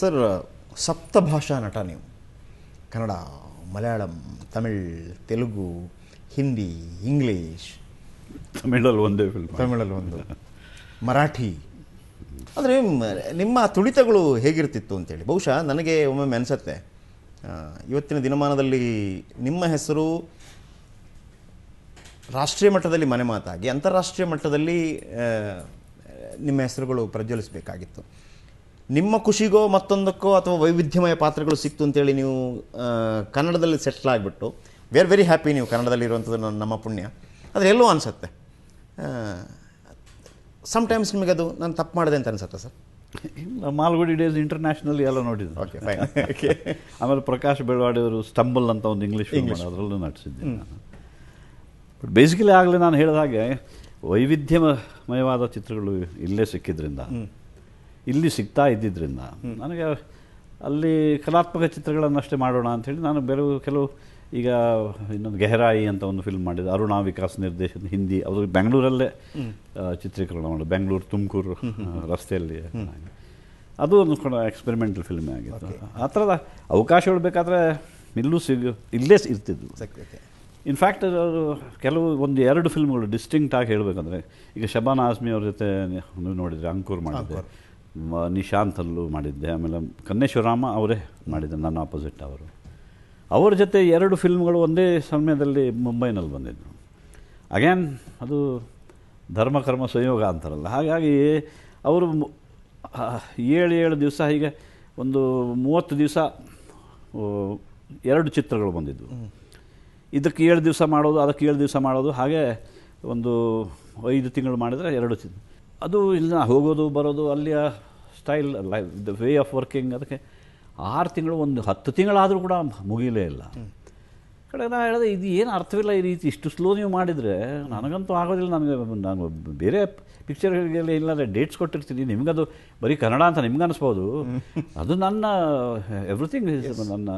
Sir, ಸಪ್ತಭಾಷಾ ನಟ ನೀವು. Kannada, Malayalam, Tamil, Telugu, Hindi, English. ತಮಿಳಲ್ಲಿ ಒಂದು ಮರಾಠಿ. ಆದರೆ ನಿಮ್ಮ ತುಡಿತಗಳು ಹೇಗಿರ್ತಿತ್ತು ಅಂತೇಳಿ ಬಹುಶಃ ನನಗೆ ಒಮ್ಮೊಮ್ಮೆ ಅನಿಸುತ್ತೆ, ಇವತ್ತಿನ ದಿನಮಾನದಲ್ಲಿ ನಿಮ್ಮ ಹೆಸರು ರಾಷ್ಟ್ರೀಯ ಮಟ್ಟದಲ್ಲಿ ಮನೆ ಮಾತಾಗಿ ಅಂತಾರಾಷ್ಟ್ರೀಯ ಮಟ್ಟದಲ್ಲಿ ನಿಮ್ಮ ಹೆಸರುಗಳು ಪ್ರಜ್ವಲಿಸಬೇಕಾಗಿತ್ತು. ನಿಮ್ಮ ಖುಷಿಗೋ ಮತ್ತೊಂದಕ್ಕೋ ಅಥವಾ ವೈವಿಧ್ಯಮಯ ಪಾತ್ರಗಳು ಸಿಕ್ತು ಅಂತೇಳಿ ನೀವು ಕನ್ನಡದಲ್ಲಿ ಸೆಟ್ಲ್ ಆಗಿಬಿಟ್ಟು ವಿ ಆರ್ ವೆರಿ ಹ್ಯಾಪಿ. ನೀವು ಕನ್ನಡದಲ್ಲಿ ಇರುವಂಥದ್ದು ನಮ್ಮ ಪುಣ್ಯ. ಆದರೆ ಎಲ್ಲೋ ಅನಿಸುತ್ತೆ ಸಮ್ಟೈಮ್ಸ್ ನಿಮಗೆ ಅದು ನಾನು ತಪ್ಪು ಮಾಡಿದೆ ಅಂತ ಅನಿಸುತ್ತೆ ಸರ್. ಮಾಲ್ಗುಡಿ ಡೇಸ್ ಇಂಟರ್ನ್ಯಾಷನಲ್ ಎಲ್ಲ ನೋಡಿದ್ದು. Okay, fine. ಆಮೇಲೆ ಪ್ರಕಾಶ್ ಬೆಳವಾಡಿಯವರು ಸ್ಟಂಬಲ್ ಅಂತ ಒಂದು ಇಂಗ್ಲೀಷ್ ಅದರಲ್ಲೂ ನಟಿಸಿದ್ದೆ ನಾನು. ಬಟ್ ಬೇಸಿಕಲಿ ಆಗಲೇ ನಾನು ಹೇಳಿದ ಹಾಗೆ ವೈವಿಧ್ಯಮಯವಾದ ಚಿತ್ರಗಳು ಇಲ್ಲೇ ಸಿಕ್ಕಿದ್ರಿಂದ, ಇಲ್ಲಿ ಸಿಗ್ತಾ ಇದ್ದಿದ್ದರಿಂದ ನನಗೆ ಅಲ್ಲಿ ಕಲಾತ್ಮಕ ಚಿತ್ರಗಳನ್ನಷ್ಟೇ ಮಾಡೋಣ ಅಂಥೇಳಿ ನಾನು ಕೆಲವು ಈಗ ಇನ್ನೊಂದು ಗೆಹರಾಯಿ ಅಂತ ಒಂದು ಫಿಲ್ಮ್ ಮಾಡಿದೆ, ಅರುಣಾ ವಿಕಾಸ್ ನಿರ್ದೇಶನ, ಹಿಂದಿ. ಅದು ಬೆಂಗಳೂರಲ್ಲೇ ಚಿತ್ರೀಕರಣ ಮಾಡೋದು, ಬೆಂಗಳೂರು ತುಮಕೂರು ರಸ್ತೆಯಲ್ಲಿ. ಅದು ಒಂದು ಕೂಡ ಎಕ್ಸ್ಪೆರಿಮೆಂಟಲ್ ಫಿಲ್ಮೇ ಆಗಿತ್ತು. ಆ ಥರದ ಅವಕಾಶಗಳು ಬೇಕಾದರೆ ಇಲ್ಲೇ ಇರ್ತಿದ್ವು. ಇನ್ಫ್ಯಾಕ್ಟ್ ಅವರು ಕೆಲವು 1-2 ಫಿಲ್ಮ್ಗಳು ಡಿಸ್ಟಿಂಕ್ಟ್ ಆಗಿ ಹೇಳಬೇಕಂದ್ರೆ, ಈಗ ಶಬಾನಾ ಆಜ್ಮಿ ಅವ್ರ ಜೊತೆ ನೀವು ನೋಡಿದರೆ ಅಂಕುರ್ ಮಾಡಿದ್ದೆ, ನಿಶಾಂತಲ್ಲೂ ಮಾಡಿದ್ದೆ, ಆಮೇಲೆ ಕನ್ನೇಶ್ವರಾಮ ಅವರೇ ಮಾಡಿದ್ದೆ, ನನ್ನ ಆಪೋಸಿಟ್ ಅವರು. ಅವ್ರ ಜೊತೆ 2 ಫಿಲ್ಮ್ಗಳು ಒಂದೇ ಸಮಯದಲ್ಲಿ ಮುಂಬೈನಲ್ಲಿ ಬಂದಿದ್ದು. ಅಗೇನ್ ಅದು ಧರ್ಮಕರ್ಮ ಸಂಯೋಗ ಅಂತಾರಲ್ಲ, ಹಾಗಾಗಿ ಅವರು 7 ದಿವಸ ಹೀಗೆ ಒಂದು 30 ದಿವಸ 2 ಚಿತ್ರಗಳು ಬಂದಿದ್ವು. ಇದಕ್ಕೆ 7 ದಿವಸ ಮಾಡೋದು, ಅದಕ್ಕೆ 7 ದಿವಸ ಮಾಡೋದು, ಹಾಗೆ ಒಂದು 5 ತಿಂಗಳು ಮಾಡಿದರೆ 2 ಚಿತ್ರ. ಅದು ಇಲ್ಲ ಹೋಗೋದು ಬರೋದು, ಅಲ್ಲಿಯ style, the way of working, ಅದಕ್ಕೆ 6 ತಿಂಗಳು, ಒಂದು 10 ತಿಂಗಳಾದರೂ ಕೂಡ ಮುಗಿಲೇ ಇಲ್ಲ. ಕಡೆ ನಾನು ಹೇಳಿದೆ, ಇದು ಏನು ಅರ್ಥವಿಲ್ಲ ಈ ರೀತಿ ಇಷ್ಟು ಸ್ಲೋ ನೀವು ಮಾಡಿದರೆ. ನನಗಂತೂ ಆಗೋದಿಲ್ಲ. ನಾನು ಬೇರೆ ಪಿಕ್ಚರ್ಗಳಿಗೆಲ್ಲ ಇಲ್ಲಾಂದರೆ ಡೇಟ್ಸ್ ಕೊಟ್ಟಿರ್ತೀನಿ, ನಿಮಗದು ಬರೀ ಕನ್ನಡ ಅಂತ ನಿಮ್ಗೆ ಅನಿಸ್ಬೋದು, ಅದು ನನ್ನ ಎವ್ರಿಥಿಂಗ್ ನನ್ನ.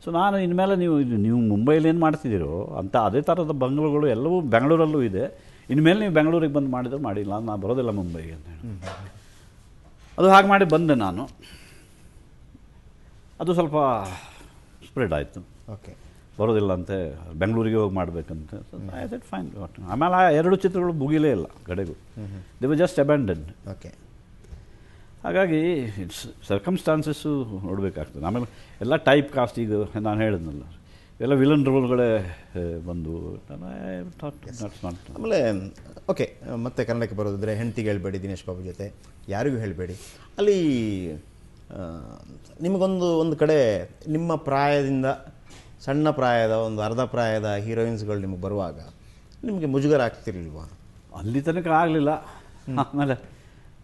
ಸೊ ನಾನು ಇನ್ಮೇಲೆ ನೀವು ಮುಂಬೈಲಿ ಏನು ಮಾಡ್ತಿದ್ದೀರೋ ಅಂತ ಅದೇ ಥರದ ಬಂಗ್ಲೂರುಗಳು ಎಲ್ಲವೂ ಬೆಂಗಳೂರಲ್ಲೂ ಇದೆ. ಇನ್ಮೇಲೆ ನೀವು ಬೆಂಗಳೂರಿಗೆ ಬಂದು ಮಾಡಿದ್ರೆ ಮಾಡಿಲ್ಲ, ನಾನು ಬರೋದಿಲ್ಲ ಮುಂಬೈಗೆ ಅಂತ ಹೇಳಿ. ಅದು ಹಾಗೆ ಮಾಡಿ ಬಂದೆ ನಾನು. ಅದು ಸ್ವಲ್ಪ ಸ್ಪ್ರೆಡ್ ಆಯಿತು. ಓಕೆ, ಬರೋದಿಲ್ಲ ಅಂತೆ, ಬೆಂಗಳೂರಿಗೆ ಹೋಗಿ ಮಾಡಬೇಕಂತೆ. That fine. ಆಮೇಲೆ ಆ 2 ಚಿತ್ರಗಳು ಮುಗಿಲೇ ಇಲ್ಲ ಕಡೆಗೂ. They were just abandon. Okay. ಹಾಗಾಗಿ ಸರ್ಕಮ್ಸ್ಟಾನ್ಸಸ್ಸು ನೋಡಬೇಕಾಗ್ತದೆ. ಆಮೇಲೆ ಎಲ್ಲ ಟೈಪ್ ಕಾಸ್ಟ್, ಈಗ ನಾನು ಹೇಳಿದ್ನಲ್ಲ, ಎಲ್ಲ ವಿಲನ್ ರೋಲ್ಗಳೇ ಬಂದು. ಆಮೇಲೆ ಓಕೆ, ಮತ್ತೆ ಕನ್ನಡಕ್ಕೆ ಬರೋದಿದ್ರೆ ಹೆಂಡತಿಗೆ ಹೇಳಬೇಡಿ, ದಿನೇಶ್ ಬಾಬು ಜೊತೆ ಯಾರಿಗೂ ಹೇಳಬೇಡಿ. ಅಲ್ಲಿ ನಿಮಗೊಂದು ಕಡೆ ನಿಮ್ಮ ಪ್ರಾಯದಿಂದ ಸಣ್ಣ ಪ್ರಾಯದ ಒಂದು ಅರ್ಧ ಪ್ರಾಯದ ಹೀರೋಯಿನ್ಸ್ಗಳು ನಿಮಗೆ ಬರುವಾಗ ನಿಮಗೆ ಮುಜುಗರ ಆಗ್ತಿರ್ಲಿಲ್ವಾ? ಅಲ್ಲಿ ತನಕ ಆಗಲಿಲ್ಲ. ಆಮೇಲೆ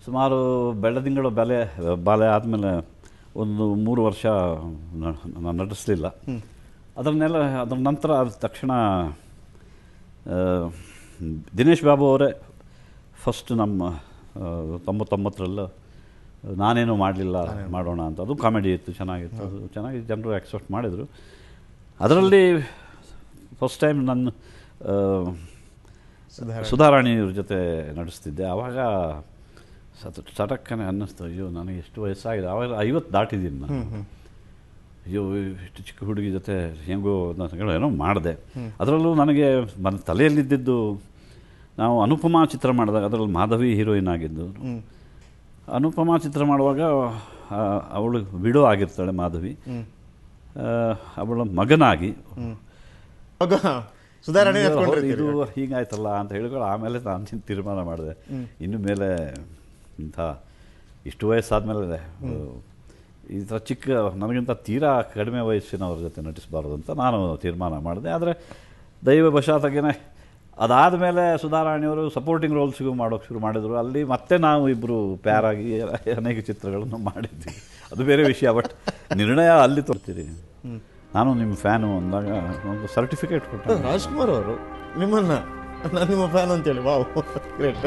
ಸುಮಾರು ಬೆಳದಿಂಗಳ ಬಾಲೆ ಆದಮೇಲೆ ಒಂದು 3 ವರ್ಷ ನಾನು ನಟಿಸಲಿಲ್ಲ. ಅದರ ನಂತರ ತಕ್ಷಣ ದಿನೇಶ್ ಬಾಬು ಅವರೇ ಫಸ್ಟ್ ನಮ್ಮ 99ರಲ್ಲೂ ನಾನೇನು ಮಾಡಲಿಲ್ಲ ಮಾಡೋಣ ಅಂತ. ಅದು ಕಾಮಿಡಿ ಇತ್ತು, ಚೆನ್ನಾಗಿತ್ತು. ಅದು ಚೆನ್ನಾಗಿ ಜನರು ಆಕ್ಸೆಪ್ಟ್ ಮಾಡಿದರು. ಅದರಲ್ಲಿ ಫಸ್ಟ್ ಟೈಮ್ ನಾನು ಸುಧಾರಾಣಿಯವ್ರ ಜೊತೆ ನಟಿಸ್ತಿದ್ದೆ. ಆವಾಗ ಸಟಕ್ಕನೆ ಅನ್ನಿಸ್ತು, ಅಯ್ಯೋ ನನಗೆ ಎಷ್ಟು ವಯಸ್ಸಾಗಿದೆ. ಆವಾಗ 50 ದಾಟಿದ್ದೀನಿ ನಾನು. ಅಯ್ಯೋ ಇಷ್ಟು ಚಿಕ್ಕ ಹುಡುಗಿ ಜೊತೆ ಹೆಂಗೋ ಏನೋ ಮಾಡಿದೆ. ಅದರಲ್ಲೂ ನನಗೆ ತಲೆಯಲ್ಲಿದ್ದಿದ್ದು, ನಾವು ಅನುಪಮಾ ಚಿತ್ರ ಮಾಡಿದಾಗ ಅದರಲ್ಲಿ ಮಾಧವಿ ಹೀರೋಯಿನ್ ಆಗಿದ್ದು. ಅನುಪಮಾ ಚಿತ್ರ ಮಾಡುವಾಗ ಅವಳು ವಿಡೋ ಆಗಿರ್ತಾಳೆ ಮಾಧವಿ. ಅವಳ ಮಗನಾಗಿ ಇದು ಹೀಗಾಯ್ತಲ್ಲ ಅಂತ ಹೇಳಿಕೊಂಡು ಆಮೇಲೆ ನಾನು ತೀರ್ಮಾನ ಮಾಡಿದೆ, ಇನ್ನು ಮೇಲೆ ಇಂಥ ಇಷ್ಟು ವಯಸ್ಸಾದಮೇಲೆ ಈ ಥರ ನನಗಿಂತ ತೀರಾ ಕಡಿಮೆ ವಯಸ್ಸಿನವ್ರ ಜೊತೆ ನಟಿಸಬಾರ್ದು ಅಂತ ನಾನು ತೀರ್ಮಾನ ಮಾಡಿದೆ. ಆದರೆ ದೈವವಶಾತಾಗಿಯೇ ಅದಾದಮೇಲೆ ಸುಧಾರಾಣಿಯವರು ಸಪೋರ್ಟಿಂಗ್ ರೋಲ್ಸ್ಗೂ ಮಾಡೋಕ್ಕೆ ಶುರು ಮಾಡಿದರು. ಅಲ್ಲಿ ಮತ್ತೆ ನಾವು ಇಬ್ಬರು ಪ್ಯಾರಾಗಿ ಅನೇಕ ಚಿತ್ರಗಳನ್ನು ಮಾಡಿದ್ವಿ. ಅದು ಬೇರೆ ವಿಷಯ. ಬಟ್ ನಿರ್ಣಯ ಅಲ್ಲಿ ತೋರ್ತೀರಿ. ನಾನು ನಿಮ್ಮ ಫ್ಯಾನು ಅಂದಾಗ ಒಂದು ಸರ್ಟಿಫಿಕೇಟ್ ಕೊಟ್ಟು ರಾಜ್ಕುಮಾರ್ ಅವರು ನಿಮ್ಮನ್ನು ನಾನು ನಿಮ್ಮ ಫ್ಯಾನ್ ಅಂತೇಳಿ, ವಾವ್, ಗ್ರೇಟ್.